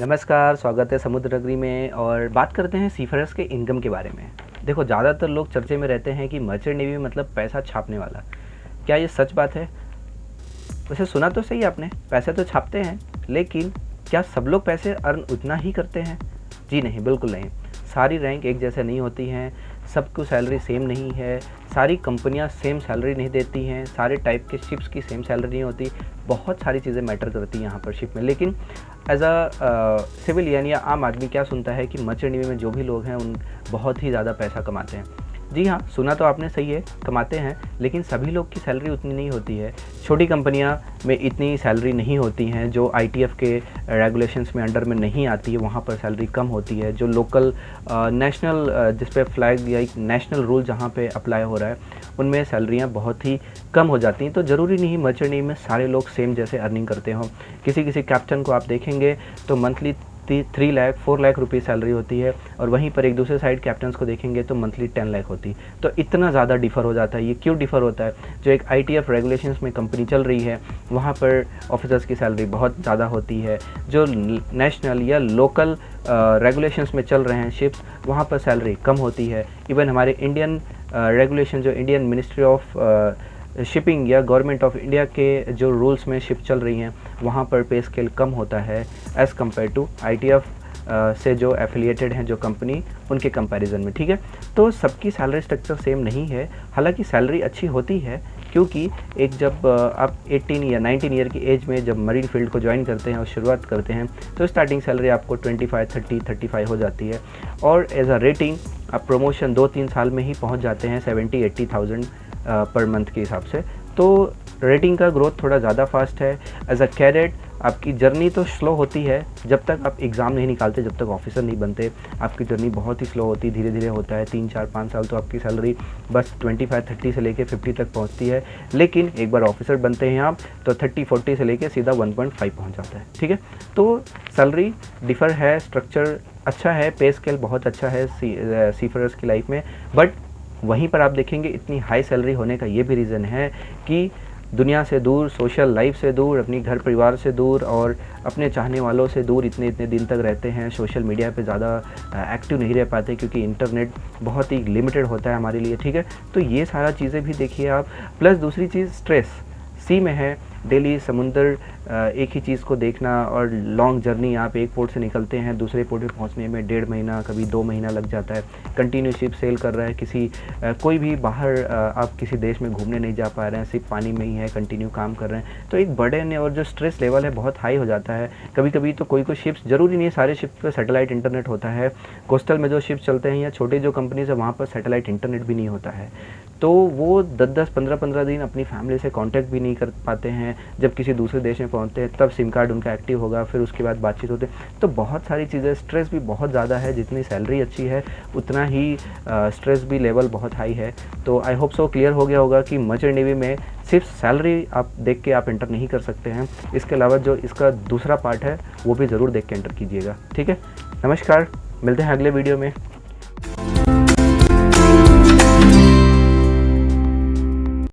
नमस्कार, स्वागत है समुद्र नगरी में और बात करते हैं सीफरर्स के इनकम के बारे में। देखो, ज़्यादातर लोग चर्चे में रहते हैं कि मर्चेंट नेवी मतलब पैसा छापने वाला। क्या ये सच बात है? वैसे सुना तो सही आपने, पैसे तो छापते हैं, लेकिन क्या सब लोग पैसे अर्न उतना ही करते हैं? जी नहीं, बिल्कुल नहीं। सारी रैंक एक जैसे नहीं होती हैं, सबको सैलरी सेम नहीं है, सारी कंपनियां सेम सैलरी नहीं देती हैं, सारे टाइप के शिप्स की सेम सैलरी नहीं होती। बहुत सारी चीज़ें मैटर करती हैं यहाँ पर शिप में। लेकिन एज अ सिविलियन या आम आदमी क्या सुनता है कि मर्चेंट नेवी में जो भी लोग हैं उन बहुत ही ज़्यादा पैसा कमाते हैं। जी हाँ, सुना तो आपने सही है, कमाते हैं, लेकिन सभी लोग की सैलरी उतनी नहीं होती है। छोटी कंपनियां में इतनी सैलरी नहीं होती हैं, जो आईटीएफ के रेगुलेशंस में अंडर में नहीं आती है, वहाँ पर सैलरी कम होती है। जो लोकल नेशनल जिस पे फ्लैग या एक नेशनल रूल जहाँ पे अप्लाई हो रहा है, उनमें सैलरियाँ बहुत ही कम हो जाती हैं। तो ज़रूरी नहीं मर्चेंट नेवी में सारे लोग सेम जैसे अर्निंग करते हों। किसी किसी कैप्टन को आप देखेंगे तो मंथली 3 लाख 4 लाख रुपये सैलरी होती है, और वहीं पर एक दूसरे साइड कैप्टन्स को देखेंगे तो मंथली 10 लाख होती है। तो इतना ज़्यादा डिफ़र हो जाता है। ये क्यों डिफ़र होता है? जो एक आईटीएफ रेगुलेशंस में कंपनी चल रही है, वहाँ पर ऑफिसर्स की सैलरी बहुत ज़्यादा होती है। जो नेशनल या लोकल रेगुलेशंस में चल रहे हैं शिप्स, वहाँ पर सैलरी कम होती है। इवन हमारे इंडियन रेगुलेशन, जो इंडियन मिनिस्ट्री ऑफ शिपिंग या गवर्नमेंट ऑफ इंडिया के जो रूल्स में शिप चल रही हैं, वहाँ पर पे स्केल कम होता है एज़ कम्पेयर टू आईटीएफ से जो एफिलिएटेड हैं जो कंपनी, उनके कंपैरिजन में। ठीक है, तो सबकी सैलरी स्ट्रक्चर सेम नहीं है। हालांकि सैलरी अच्छी होती है, क्योंकि एक जब आप 18 या 19 ईयर की एज में जब मरीन फील्ड को ज्वाइन करते हैं और शुरुआत करते हैं, तो स्टार्टिंग सैलरी आपको 25, 30, 35 हो जाती है, और एज अ रेटिंग आप प्रमोशन 2-3 साल में ही पहुँच जाते हैं 70-80,000 पर मंथ के हिसाब से। तो रेटिंग का ग्रोथ थोड़ा ज़्यादा फास्ट है। एज अ कैडेट आपकी जर्नी तो स्लो होती है, जब तक आप एग्ज़ाम नहीं निकालते, जब तक ऑफिसर नहीं बनते, आपकी जर्नी बहुत ही स्लो होती है, धीरे धीरे होता है। 3, 4, 5 साल तो आपकी सैलरी बस 25-30 से लेके 50 तक पहुंचती है। लेकिन एक बार ऑफिसर बनते हैं आप, तो 30-40 से लेके सीधा 1.5 पहुंच जाता है। ठीक है, तो सैलरी डिफ़र है, स्ट्रक्चर अच्छा है, पे स्केल बहुत अच्छा है सीफरर्स की लाइफ में। बट वहीं पर आप देखेंगे इतनी हाई सैलरी होने का ये भी रीज़न है कि दुनिया से दूर, सोशल लाइफ से दूर, अपनी घर परिवार से दूर और अपने चाहने वालों से दूर इतने दिन तक रहते हैं। सोशल मीडिया पे ज़्यादा एक्टिव नहीं रह पाते, क्योंकि इंटरनेट बहुत ही लिमिटेड होता है हमारे लिए। ठीक है, तो ये सारा चीज़ें भी देखिए आप। प्लस दूसरी चीज़, स्ट्रेस सी में है, डेली समुंदर एक ही चीज़ को देखना, और लॉन्ग जर्नी, आप एक पोर्ट से निकलते हैं दूसरे पोर्ट पे पहुंचने में 1.5 महीना, कभी 2 महीना लग जाता है। कंटिन्यू शिप सेल कर रहा है, किसी कोई भी बाहर आप किसी देश में घूमने नहीं जा पा रहे हैं, सिर्फ पानी में ही है, कंटिन्यू काम कर रहे हैं, तो एक बर्डन और जो स्ट्रेस लेवल है बहुत हाई हो जाता है। कभी कभी तो कोई शिप्स, ज़रूरी नहीं है सारे शिप्स पर सैटेलाइट इंटरनेट होता है। कोस्टल में जो शिप्स चलते हैं या छोटे जो कंपनीज है, वहाँ पर सैटेलाइट इंटरनेट भी नहीं होता है, तो वो 10-10, 15-15 दिन अपनी फैमिली से कांटेक्ट भी नहीं कर पाते हैं। जब किसी दूसरे देश में पहुंचते हैं तब सिम कार्ड उनका एक्टिव होगा, फिर उसके बाद बातचीत होते हैं। तो बहुत सारी चीज़ें, स्ट्रेस भी बहुत ज़्यादा है। जितनी सैलरी अच्छी है उतना ही स्ट्रेस भी लेवल बहुत हाई है। तो आई होप सो क्लियर हो गया होगा कि मर्चेंट नेवी में सिर्फ सैलरी आप देख के आप एंटर नहीं कर सकते हैं, इसके अलावा जो इसका दूसरा पार्ट है वो भी ज़रूर देख के एंटर कीजिएगा। ठीक है, नमस्कार, मिलते हैं अगले वीडियो में।